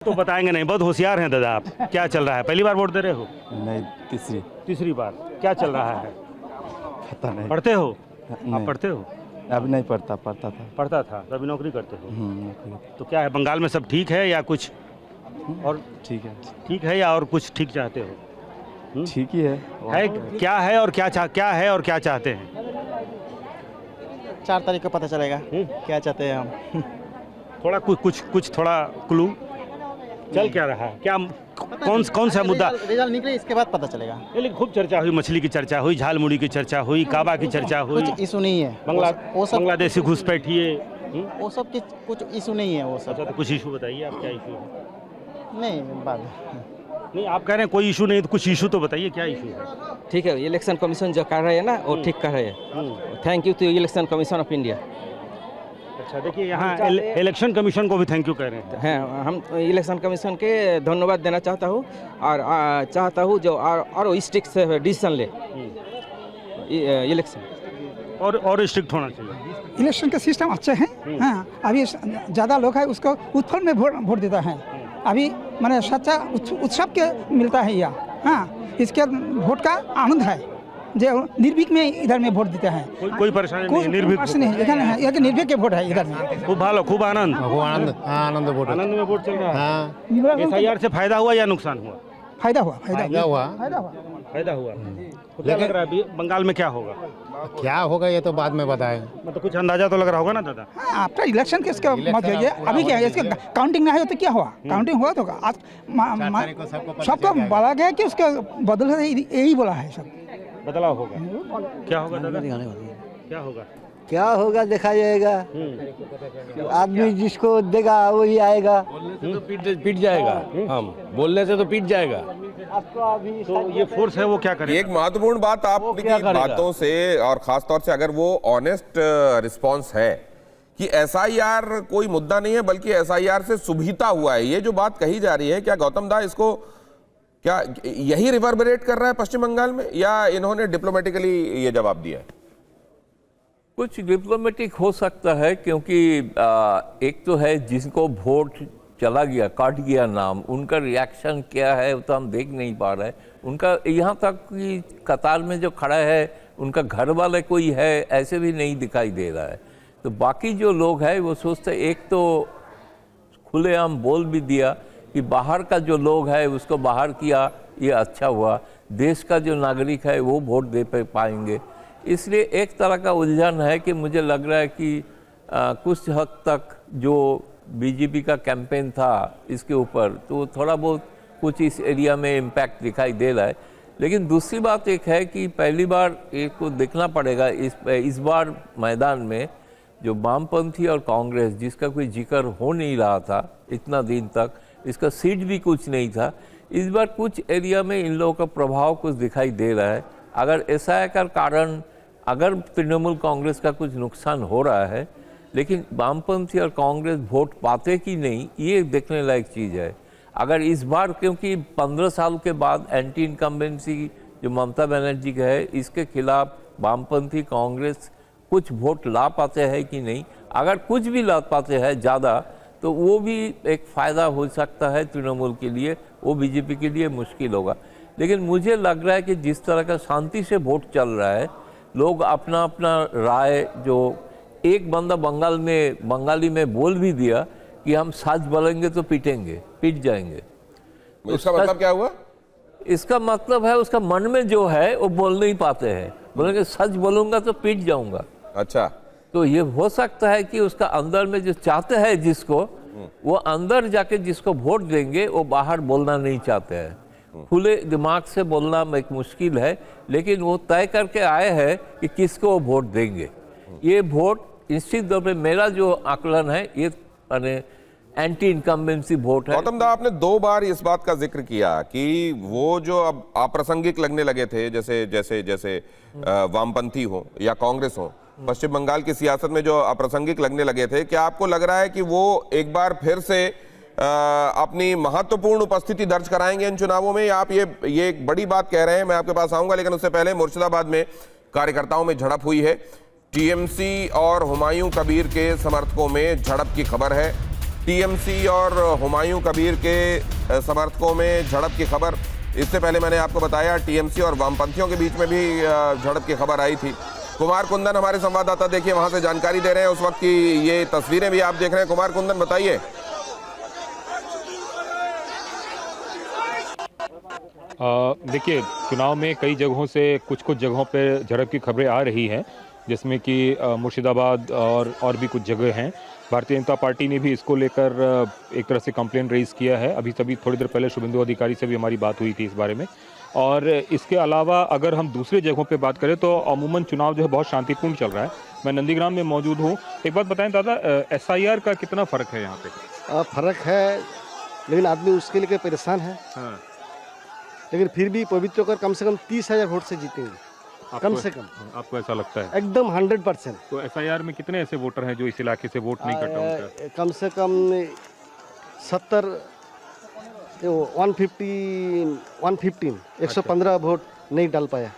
तो बताएंगे नहीं, बहुत होशियार हैं दादा आप। क्या चल रहा है, पहली बार वोट दे रहे हो? नहीं, तीसरी बार। क्या चल रहा है? पता नहीं। पढ़ते हो? नहीं। आप पढ़ते हो? अब नहीं पढ़ता था। पढ़ता था तो अभी नौकरी करते हो? नौकरी। तो क्या है, बंगाल में सब ठीक है या कुछ और ठीक है। ठीक है या और कुछ ठीक चाहते हो? ठीक ही है। क्या है और क्या है और क्या चाहते हैं? 4 तारीख को पता चलेगा क्या चाहते हैं हम। थोड़ा कुछ थोड़ा क्लू चल क्या रहा है, क्या कौन सा मुद्दा? रिजल्ट निकले इसके बाद पता चलेगा। लेकिन खूब चर्चा हुई, मछली की चर्चा हुई, झालमुड़ी की चर्चा हुई, काबा की चर्चा हुई, कुछ इशू नहीं है वो सब। बांग्लादेशी घुसपैठिए, वो सब की कुछ इशू नहीं है वो सब। अच्छा तो कुछ इशू बताइए, आप क्या इशू है? नहीं बात नहीं, आप कह रहे हैं कोई इशू नहीं, तो कुछ इशू तो बताइए, क्या इशू है? ठीक है, इलेक्शन कमीशन जो कर रहे हैं ना वो ठीक कर रहे हैं। Thank you to election commission of India. अच्छा देखिए, यहाँ इलेक्शन कमीशन को भी थैंक यू कह रहे हैं। हैं, हम इलेक्शन कमीशन के धन्यवाद देना चाहता हूँ और चाहता हूँ जो और स्ट्रिक्ट से डिसीजन ले इलेक्शन और स्ट्रिक्ट होना चाहिए। इलेक्शन के सिस्टम अच्छे हैं। हाँ, अभी ज़्यादा लोग है उसको उत्फल में वोट देता है। अभी मैंने सच्चा उत्सव के मिलता है यह। हाँ, इसके वोट का आनंद है जो निर्भीक में इधर में वोट देते हैं। कोई परेशानी नहीं, निर्भीक नहीं, ये निर्भीक के वोट है इधर में। खूब भालो, खूब आनंद आनंद वोट। आनंद में वोट चल रहा है। हाँ, SIR से फायदा हुआ या नुकसान हुआ? फायदा हुआ। फायदा हुआ। तो क्या लग रहा है अभी बंगाल में क्या होगा? क्या होगा ये तो बाद में बताएंगे। मतलब कुछ अंदाजा तो लग रहा होगा ना दादा? आफ्टर इलेक्शन के इसका मत जाइए। अभी क्या है, इसके काउंटिंग ना है तो क्या हुआ? काउंटिंग हुआ तो आज सबको बोला गया कि उसके बदल यही बोला है, सब बदलाव होगा। क्या होगा दादा? क्या होगा? क्या होगा देखा जाएगा। आदमी जिसको देगा वही आएगा। तो पीट जाएगा, हम बोलने से तो पीट जाएगा। तो ये फोर्स है वो क्या करे? एक महत्वपूर्ण बात आपकी बातों से और खास तौर से अगर वो ऑनेस्ट रिस्पांस है कि SIR कोई मुद्दा नहीं है बल्कि SIR से सुभीता हुआ है, ये जो बात कही जा रही है, क्या गौतम दा इसको क्या यही रिवर्बरेट कर रहा है पश्चिम बंगाल में, या इन्होंने डिप्लोमेटिकली ये जवाब दिया है? कुछ डिप्लोमेटिक हो सकता है क्योंकि एक तो है जिसको वोट चला गया, काट गया नाम, उनका रिएक्शन क्या है वो तो हम देख नहीं पा रहे हैं। उनका यहाँ तक कि कतार में जो खड़ा है उनका घर वाला कोई है ऐसे भी नहीं दिखाई दे रहा है। तो बाकी जो लोग हैं वो सोचते, एक तो खुलेआम बोल भी दिया कि बाहर का जो लोग है उसको बाहर किया, ये अच्छा हुआ, देश का जो नागरिक है वो वोट दे पाएंगे। इसलिए एक तरह का उलझन है कि मुझे लग रहा है कि कुछ हद तक जो बीजेपी का कैंपेन था इसके ऊपर तो थोड़ा बहुत कुछ इस एरिया में इम्पैक्ट दिखाई दे रहा है। लेकिन दूसरी बात एक है कि पहली बार एक को देखना पड़ेगा इस बार मैदान में जो वामपंथी और कांग्रेस जिसका कोई जिक्र हो नहीं रहा था इतना दिन तक, इसका सीट भी कुछ नहीं था, इस बार कुछ एरिया में इन लोगों का प्रभाव कुछ दिखाई दे रहा है। अगर SIR का कारण अगर तृणमूल कांग्रेस का कुछ नुकसान हो रहा है, लेकिन वामपंथी और कांग्रेस वोट पाते कि नहीं ये देखने लायक चीज़ है। अगर इस बार क्योंकि 15 साल के बाद एंटी इनकम्बेंसी जो ममता बनर्जी का है इसके खिलाफ वामपंथी कांग्रेस कुछ वोट ला पाते हैं कि नहीं, अगर कुछ भी ला पाते हैं ज़्यादा तो वो भी एक फ़ायदा हो सकता है तृणमूल के लिए, वो बीजेपी के लिए मुश्किल होगा। लेकिन मुझे लग रहा है कि जिस तरह का शांति से वोट चल रहा है, लोग अपना अपना राय, जो एक बंदा बंगाली में बोल भी दिया कि हम सच बोलेंगे तो पीट जाएंगे। इसका मतलब क्या हुआ? इसका मतलब है उसका मन में जो है वो बोल नहीं पाते हैं, बोलेंगे सच बोलूंगा तो पीट जाऊंगा। अच्छा, तो ये हो सकता है कि उसका अंदर में जो चाहते हैं जिसको, वो अंदर जाके जिसको वोट देंगे वो बाहर बोलना नहीं चाहते हैं। खुले दिमाग से बोलना एक मुश्किल है, लेकिन वो तय करके आए हैं कि किसको वो वोट देंगे। ये वोट निश्चित तौर पे मेरा जो आकलन है ये एंटी इनकम्बेंसी वोट है। गौतम दा, आपने 2 बार इस बात का जिक्र किया कि वो जो अब अप्रासंगिक लगने लगे थे, जैसे वामपंथी हो या कांग्रेस हो, पश्चिम बंगाल की सियासत में जो अप्रासंगिक लगने लगे थे, क्या आपको लग रहा है कि वो एक बार फिर से अपनी महत्वपूर्ण उपस्थिति दर्ज कराएंगे इन चुनावों में, या आप ये एक बड़ी बात कह रहे हैं? मैं आपके पास आऊंगा, लेकिन उससे पहले मुर्शिदाबाद में कार्यकर्ताओं में झड़प हुई है। TMC और हुमायूं कबीर के समर्थकों में झड़प की खबर है। टीएमसी और हुमायूं कबीर के समर्थकों में झड़प की खबर, इससे पहले मैंने आपको बताया टीएमसी और वामपंथियों के बीच में भी झड़प की खबर आई थी। कुमार कुंदन हमारे संवाददाता देखिए वहां से जानकारी दे रहे हैं, उस वक्त की ये तस्वीरें भी आप देख रहे हैं। कुमार कुंदन बताइए। देखिए, चुनाव में कई जगहों से कुछ जगहों पे झड़प की खबरें आ रही हैं, जिसमें कि मुर्शिदाबाद और भी कुछ जगह हैं। भारतीय जनता पार्टी ने भी इसको लेकर एक तरह से कंप्लेन रेज किया है। अभी थोड़ी देर पहले शुभेंदु अधिकारी से भी हमारी बात हुई थी इस बारे में। और इसके अलावा अगर हम दूसरे जगहों पे बात करें तो अमूमन चुनाव जो है बहुत शांतिपूर्ण चल रहा है। मैं नंदीग्राम में मौजूद हूँ। एक बात बताएं दादा, SIR का कितना फ़र्क है यहाँ पे? फर्क है, लेकिन आदमी उसके लिए परेशान है। हाँ। लेकिन फिर भी पवित्र कर कम से कम 30,000 वोट से जीतेंगे, कम से कम। आपको ऐसा लगता है? एकदम 100%। तो SIR में कितने ऐसे वोटर हैं जो इस इलाके से वोट नहीं करता उनका? कम से कम 70, 115 वोट नहीं डाल पाया।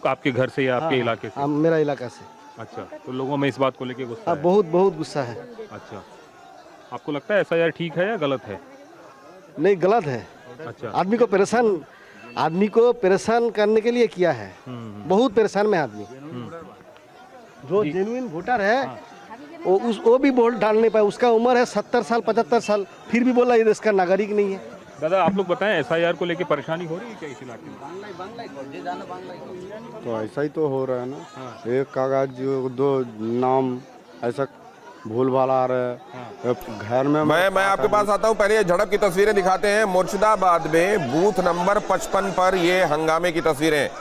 आपके घर से या आपके इलाके से? मेरा इलाका से। अच्छा, तो लोगों में इस बात को लेके गुस्सा है? बहुत गुस्सा है। अच्छा, आपको लगता है SIR ठीक है या गलत है? नहीं, गलत है। अच्छा, आदमी को परेशान करने के लिए किया है। बहुत परेशान में आदमी। जो जेन्युइन वोटर है वो भी वोट डाल नहीं पाया। उसका उम्र है 70 साल 75 साल, फिर भी बोला ये देश का नागरिक नहीं है। दादा आप लोग बताएं, SIR को लेके परेशानी हो रही है क्या इस इलाके में? तो ऐसा ही तो हो रहा है ना। एक कागज 2 नाम ऐसा भूल भाला आ रहा है। घर में मैं आपके पास आता हूं। पहले ये झड़प की तस्वीरें दिखाते हैं। मुर्शिदाबाद में बूथ नंबर 55 पर ये हंगामे की तस्वीरें।